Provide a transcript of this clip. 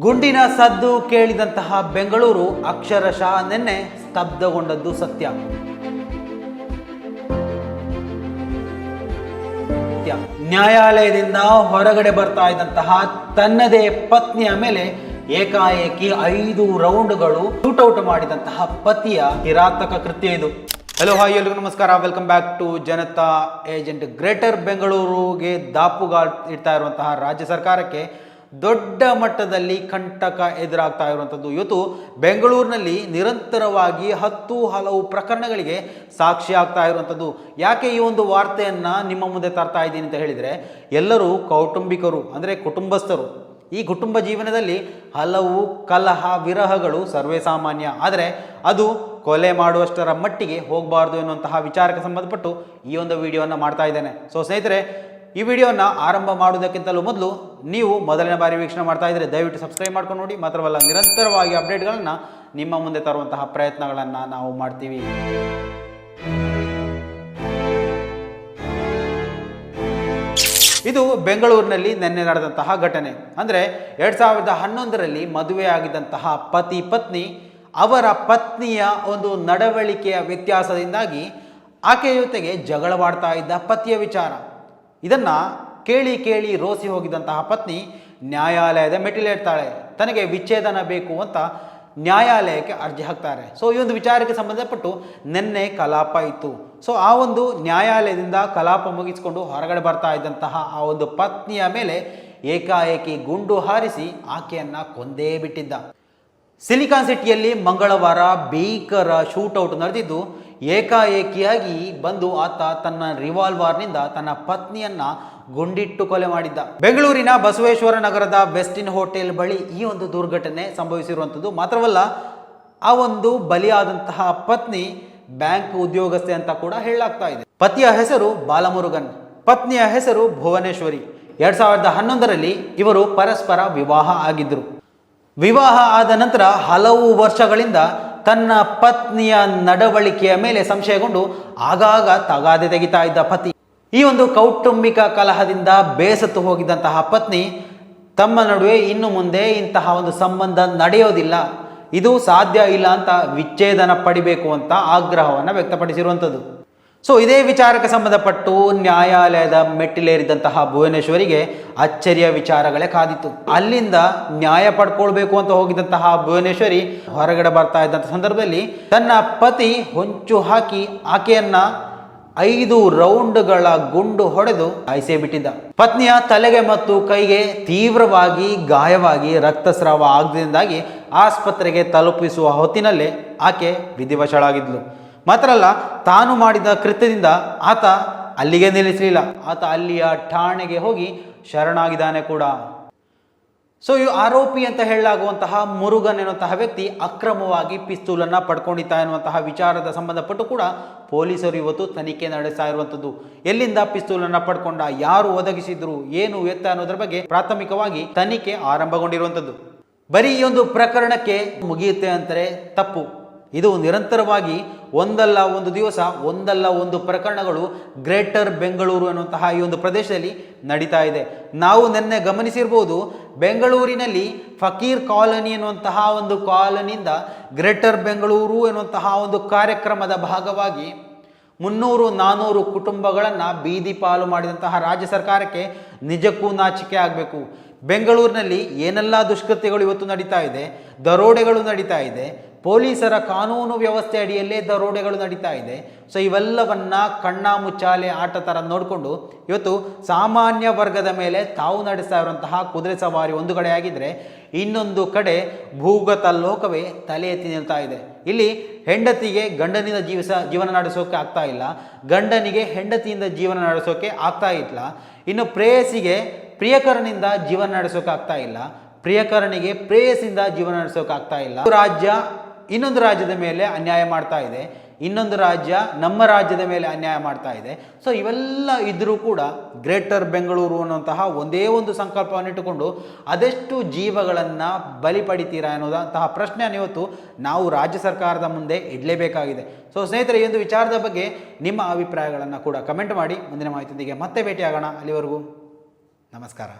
ಗುಂಡಿನ ಸದ್ದು ಕೇಳಿದಂತಹ ಬೆಂಗಳೂರು ಅಕ್ಷರಶಃ ನಿನ್ನೆ ಸ್ತಬ್ಧಗೊಂಡದ್ದು ಸತ್ಯ. ನ್ಯಾಯಾಲಯದಿಂದ ಹೊರಗಡೆ ಬರ್ತಾ ಇದ್ದಂತಹ ತನ್ನದೇ ಪತ್ನಿಯ ಮೇಲೆ ಏಕಾಏಕಿ 5 ರೌಂಡ್ಗಳು ಶೂಟೌಟ್ ಮಾಡಿದಂತಹ ಪತಿಯ ಕಿರಾತಕ ಕೃತ್ಯ ಇದು. ಹಲೋ ಹಾಯ್ ಎಲ್ರಿಗೂ ನಮಸ್ಕಾರ, welcome back to Janata agent. Greater ಬೆಂಗಳೂರಿಗೆ ದಾಪುಗಾಲ್ ಇಡ್ತಾ ಇರುವಂತಹ ರಾಜ್ಯ ಸರ್ಕಾರಕ್ಕೆ ದೊಡ್ಡ ಮಟ್ಟದಲ್ಲಿ ಕಂಟಕ ಎದುರಾಗ್ತಾ ಇರುವಂಥದ್ದು. ಇವತ್ತು ಬೆಂಗಳೂರಿನಲ್ಲಿ ನಿರಂತರವಾಗಿ ಹಲವು ಪ್ರಕರಣಗಳಿಗೆ ಸಾಕ್ಷಿ ಆಗ್ತಾ ಇರುವಂಥದ್ದು. ಯಾಕೆ ಈ ಒಂದು ವಾರ್ತೆಯನ್ನು ನಿಮ್ಮ ಮುಂದೆ ತರ್ತಾ ಇದ್ದೀನಿ ಅಂತ ಹೇಳಿದರೆ, ಎಲ್ಲರೂ ಕೌಟುಂಬಿಕರು ಅಂದರೆ ಕುಟುಂಬಸ್ಥರು. ಈ ಕುಟುಂಬ ಜೀವನದಲ್ಲಿ ಹಲವು ಕಲಹ ವಿರಹಗಳು ಸರ್ವೇ ಸಾಮಾನ್ಯ. ಆದರೆ ಅದು ಕೊಲೆ ಮಾಡುವಷ್ಟರ ಮಟ್ಟಿಗೆ ಹೋಗಬಾರ್ದು ಎನ್ನುವಂತಹ ವಿಚಾರಕ್ಕೆ ಸಂಬಂಧಪಟ್ಟು ಈ ಒಂದು ವಿಡಿಯೋವನ್ನು ಮಾಡ್ತಾ ಇದ್ದೇನೆ. ಸೊ ಸ್ನೇಹಿತರೆ, ಈ ವಿಡಿಯೋನ ಆರಂಭ ಮಾಡುವುದಕ್ಕಿಂತಲೂ ಮೊದಲು ನೀವು ಮೊದಲನೇ ಬಾರಿ ವೀಕ್ಷಣೆ ಮಾಡ್ತಾ ಇದ್ದರೆ ದಯವಿಟ್ಟು ಸಬ್ಸ್ಕ್ರೈಬ್ ಮಾಡ್ಕೊಂಡು ನೋಡಿ. ಮಾತ್ರವಲ್ಲ, ನಿರಂತರವಾಗಿ ಅಪ್ಡೇಟ್ಗಳನ್ನು ನಿಮ್ಮ ಮುಂದೆ ತರುವಂತಹ ಪ್ರಯತ್ನಗಳನ್ನು ನಾವು ಮಾಡ್ತೀವಿ. ಇದು ಬೆಂಗಳೂರಿನಲ್ಲಿ ನಿನ್ನೆ ನಡೆದಂತಹ ಘಟನೆ. ಅಂದರೆ 2011ರಲ್ಲಿ ಮದುವೆ ಆಗಿದ್ದಂತಹ ಪತಿ ಪತ್ನಿ ಅವರ ಪತ್ನಿಯ ಒಂದು ನಡವಳಿಕೆಯ ವ್ಯತ್ಯಾಸದಿಂದಾಗಿ ಆಕೆಯ ಜೊತೆಗೆ ಜಗಳವಾಡ್ತಾ ಇದ್ದ ಪತಿಯ ವಿಚಾರ. ಇದನ್ನು ಕೇಳಿ ರೋಸಿ ಹೋಗಿದ್ದಂತಹ ಪತ್ನಿ ನ್ಯಾಯಾಲಯದ ಮೆಟ್ಟಿಲೇರ್ತಾಳೆ. ತನಗೆ ವಿಚ್ಛೇದನ ಬೇಕು ಅಂತ ನ್ಯಾಯಾಲಯಕ್ಕೆ ಅರ್ಜಿ ಹಾಕ್ತಾರೆ. ಸೊ ಈ ಒಂದು ವಿಚಾರಕ್ಕೆ ಸಂಬಂಧಪಟ್ಟು ನಿನ್ನೆ ಕಲಾಪ ಇತ್ತು. ಸೊ ಆ ಒಂದು ನ್ಯಾಯಾಲಯದಿಂದ ಕಲಾಪ ಮುಗಿಸಿಕೊಂಡು ಹೊರಗಡೆ ಬರ್ತಾ ಇದ್ದಂತಹ ಆ ಒಂದು ಪತ್ನಿಯ ಮೇಲೆ ಏಕಾಏಕಿ ಗುಂಡು ಹಾರಿಸಿ ಆಕೆಯನ್ನು ಕೊಂದೇ ಬಿಟ್ಟಿದ್ದ. ಸಿಲಿಕಾನ್ ಸಿಟಿಯಲ್ಲಿ ಮಂಗಳವಾರ ಭೀಕರ ಶೂಟೌಟ್ ನಡೆದಿದ್ದು, ಏಕಾಏಕಿಯಾಗಿ ಬಂದು ಆತ ತನ್ನ ರಿವಾಲ್ವರ್ನಿಂದ ತನ್ನ ಪತ್ನಿಯನ್ನ ಗುಂಡಿಟ್ಟು ಕೊಲೆ ಮಾಡಿದ್ದ. ಬೆಂಗಳೂರಿನ ಬಸವೇಶ್ವರ ನಗರದ ವೆಸ್ಟಿನ್ ಹೋಟೆಲ್ ಬಳಿ ಈ ಒಂದು ದುರ್ಘಟನೆ ಸಂಭವಿಸಿರುವಂಥದ್ದು. ಮಾತ್ರವಲ್ಲ, ಆ ಒಂದು ಬಲಿಯಾದಂತಹ ಪತ್ನಿ ಬ್ಯಾಂಕ್ ಉದ್ಯೋಗಸ್ಥೆ ಅಂತ ಕೂಡ ಹೇಳಲಾಗ್ತಾ ಇದೆ. ಪತಿಯ ಹೆಸರು ಬಾಲಮುರುಗನ್, ಪತ್ನಿಯ ಹೆಸರು ಭುವನೇಶ್ವರಿ. 2011ರಲ್ಲಿ ಇವರು ಪರಸ್ಪರ ವಿವಾಹ ಆಗಿದ್ದರು. ವಿವಾಹ ಆದ ನಂತರ ಹಲವು ವರ್ಷಗಳಿಂದ ತನ್ನ ಪತ್ನಿಯ ನಡವಳಿಕೆಯ ಮೇಲೆ ಸಂಶಯಗೊಂಡು ಆಗಾಗ ತಗಾದೆ ತೆಗಿತಾ ಇದ್ದ ಪತಿ. ಈ ಒಂದು ಕೌಟುಂಬಿಕ ಕಲಹದಿಂದ ಬೇಸತ್ತು ಹೋಗಿದ್ದಂತಹ ಪತ್ನಿ ತಮ್ಮ ನಡುವೆ ಇನ್ನು ಮುಂದೆ ಇಂತಹ ಒಂದು ಸಂಬಂಧ ನಡೆಯೋದಿಲ್ಲ, ಇದು ಸಾಧ್ಯ ಇಲ್ಲ ಅಂತ ವಿಚ್ಛೇದನ ಪಡಿಬೇಕು ಅಂತ ಆಗ್ರಹವನ್ನು ವ್ಯಕ್ತಪಡಿಸಿರುವಂಥದ್ದು. ಸೊ ಇದೇ ವಿಚಾರಕ್ಕೆ ಸಂಬಂಧಪಟ್ಟು ನ್ಯಾಯಾಲಯದ ಮೆಟ್ಟಿಲೇರಿದಂತಹ ಭುವನೇಶ್ವರಿಗೆ ಅಚ್ಚರಿಯ ವಿಚಾರಗಳೇ ಕಾದಿತ್ತು. ಅಲ್ಲಿಂದ ನ್ಯಾಯ ಪಡ್ಕೊಳ್ಬೇಕು ಅಂತ ಹೋಗಿದ್ದಂತಹ ಭುವನೇಶ್ವರಿ ಹೊರಗಡೆ ಬರ್ತಾ ಇದ್ದಂಥ ಸಂದರ್ಭದಲ್ಲಿ ತನ್ನ ಪತಿ ಹೊಂಚು ಹಾಕಿ ಆಕೆಯನ್ನ 5 ರೌಂಡ್ಗಳ ಗುಂಡು ಹೊಡೆದು ಸಾಯಿಸೇ ಬಿಟ್ಟಿದ್ದ. ಪತ್ನಿಯ ತಲೆಗೆ ಮತ್ತು ಕೈಗೆ ತೀವ್ರವಾಗಿ ಗಾಯವಾಗಿ ರಕ್ತಸ್ರಾವ ಆಗದಿಂದಾಗಿ ಆಸ್ಪತ್ರೆಗೆ ತಲುಪಿಸುವ ಹೊತ್ತಿನಲ್ಲೇ ಆಕೆ ವಿಧಿವಶಳಾಗಿದ್ಲು. ಮಾತ್ರ ಅಲ್ಲ, ತಾನು ಮಾಡಿದ ಕೃತ್ಯದಿಂದ ಆತ ಅಲ್ಲಿಗೆ ನಿಲ್ಲಿಸಲಿಲ್ಲ. ಆತ ಅಲ್ಲಿಯ ಠಾಣೆಗೆ ಹೋಗಿ ಶರಣಾಗಿದ್ದಾನೆ ಕೂಡ. ಸೊ ಈ ಆರೋಪಿ ಅಂತ ಹೇಳಲಾಗುವಂತಹ ಮುರುಗನ್ ಎನ್ನುವಂತಹ ವ್ಯಕ್ತಿ ಅಕ್ರಮವಾಗಿ ಪಿಸ್ತೂಲನ್ನು ಪಡ್ಕೊಂಡಿದ್ದ ಎನ್ನುವಂತಹ ವಿಚಾರದ ಸಂಬಂಧಪಟ್ಟು ಕೂಡ ಪೊಲೀಸರು ಇವತ್ತು ತನಿಖೆ ನಡೆಸ್ತಾ ಇರುವಂಥದ್ದು. ಎಲ್ಲಿಂದ ಪಿಸ್ತೂಲನ್ನು ಪಡ್ಕೊಂಡ, ಯಾರು ಒದಗಿಸಿದ್ರು, ಏನು ಎತ್ತ ಅನ್ನೋದ್ರ ಬಗ್ಗೆ ಪ್ರಾಥಮಿಕವಾಗಿ ತನಿಖೆ ಆರಂಭಗೊಂಡಿರುವಂಥದ್ದು. ಬರೀ ಈ ಒಂದು ಪ್ರಕರಣಕ್ಕೆ ಮುಗಿಯುತ್ತೆ ಅಂತಾರೆ ತಪ್ಪು. ಇದು ನಿರಂತರವಾಗಿ ಒಂದಲ್ಲ ಒಂದು ದಿವಸ ಒಂದಲ್ಲ ಒಂದು ಪ್ರಕರಣಗಳು ಗ್ರೇಟರ್ ಬೆಂಗಳೂರು ಅನ್ನುವಂತಹ ಈ ಒಂದು ಪ್ರದೇಶದಲ್ಲಿ ನಡೀತಾ ಇದೆ. ನಾವು ನಿನ್ನೆ ಗಮನಿಸಿರ್ಬೋದು, ಬೆಂಗಳೂರಿನಲ್ಲಿ ಫಕೀರ್ ಕಾಲನಿ ಎನ್ನುವಂತಹ ಒಂದು ಕಾಲನಿಯಿಂದ ಗ್ರೇಟರ್ ಬೆಂಗಳೂರು ಎನ್ನುವಂತಹ ಒಂದು ಕಾರ್ಯಕ್ರಮದ ಭಾಗವಾಗಿ 300-400 ಕುಟುಂಬಗಳನ್ನು ಬೀದಿ ಪಾಲು ಮಾಡಿದಂತಹ ರಾಜ್ಯ ಸರ್ಕಾರಕ್ಕೆ ನಿಜಕ್ಕೂ ನಾಚಿಕೆ ಆಗಬೇಕು. ಬೆಂಗಳೂರಿನಲ್ಲಿ ಏನೆಲ್ಲ ದುಷ್ಕೃತ್ಯಗಳು ಇವತ್ತು ನಡೀತಾ ಇದೆ, ದರೋಡೆಗಳು ನಡೀತಾ ಇದೆ, ಪೊಲೀಸರ ಕಾನೂನು ವ್ಯವಸ್ಥೆ ಅಡಿಯಲ್ಲೇ ದರೋಡೆಗಳು ನಡೀತಾ ಇದೆ. ಸೊ ಇವೆಲ್ಲವನ್ನ ಕಣ್ಣ ಮುಚ್ಚಾಲೆ ಆಟ ಥರ ನೋಡಿಕೊಂಡು ಇವತ್ತು ಸಾಮಾನ್ಯ ವರ್ಗದ ಮೇಲೆ ತಾವು ನಡೆಸ್ತಾ ಇರುವಂತಹ ಕುದುರೆ ಸವಾರಿ ಒಂದು ಕಡೆ ಆಗಿದ್ರೆ, ಇನ್ನೊಂದು ಕಡೆ ಭೂಗತ ಲೋಕವೇ ತಲೆ ಎತ್ತಿ ನಿಲ್ತಾ ಇದೆ. ಇಲ್ಲಿ ಹೆಂಡತಿಗೆ ಗಂಡನಿಂದ ಜೀವನ ನಡೆಸೋಕೆ ಆಗ್ತಾ ಇಲ್ಲ, ಗಂಡನಿಗೆ ಹೆಂಡತಿಯಿಂದ ಜೀವನ ನಡೆಸೋಕೆ ಆಗ್ತಾ ಇಲ್ಲ, ಇನ್ನು ಪ್ರೇಯಸಿಗೆ ಪ್ರಿಯಕರನಿಂದ ಜೀವನ ನಡೆಸೋಕೆ ಆಗ್ತಾ ಇಲ್ಲ, ಪ್ರಿಯಕರನಿಗೆ ಪ್ರೇಯಸಿಂದ ಜೀವನ ನಡೆಸೋಕೆ ಆಗ್ತಾ ಇಲ್ಲ. ರಾಜ್ಯ ಇನ್ನೊಂದು ರಾಜ್ಯದ ಮೇಲೆ ಅನ್ಯಾಯ ಮಾಡ್ತಾ ಇದೆ, ಇನ್ನೊಂದು ರಾಜ್ಯ ನಮ್ಮ ರಾಜ್ಯದ ಮೇಲೆ ಅನ್ಯಾಯ ಮಾಡ್ತಾ ಇದೆ. ಸೊ ಇವೆಲ್ಲ ಇದ್ರೂ ಕೂಡ ಗ್ರೇಟರ್ ಬೆಂಗಳೂರು ಅನ್ನುವಂತಹ ಒಂದೇ ಒಂದು ಸಂಕಲ್ಪವನ್ನು ಇಟ್ಟುಕೊಂಡು ಅದೆಷ್ಟು ಜೀವಗಳನ್ನು ಬಲಿ ಪಡಿತೀರಾ ಅನ್ನೋದಂತಹ ಪ್ರಶ್ನೆಯನ್ನು ಇವತ್ತು ನಾವು ರಾಜ್ಯ ಸರ್ಕಾರದ ಮುಂದೆ ಇಡಲೇಬೇಕಾಗಿದೆ. ಸೊ ಸ್ನೇಹಿತರೆ, ಈ ಒಂದು ವಿಚಾರದ ಬಗ್ಗೆ ನಿಮ್ಮ ಅಭಿಪ್ರಾಯಗಳನ್ನು ಕೂಡ ಕಮೆಂಟ್ ಮಾಡಿ. ಮುಂದಿನ ಮಾಹಿತಿಯೊಂದಿಗೆ ಮತ್ತೆ ಭೇಟಿಯಾಗೋಣ. ಅಲ್ಲಿವರೆಗೂ ನಮಸ್ಕಾರ.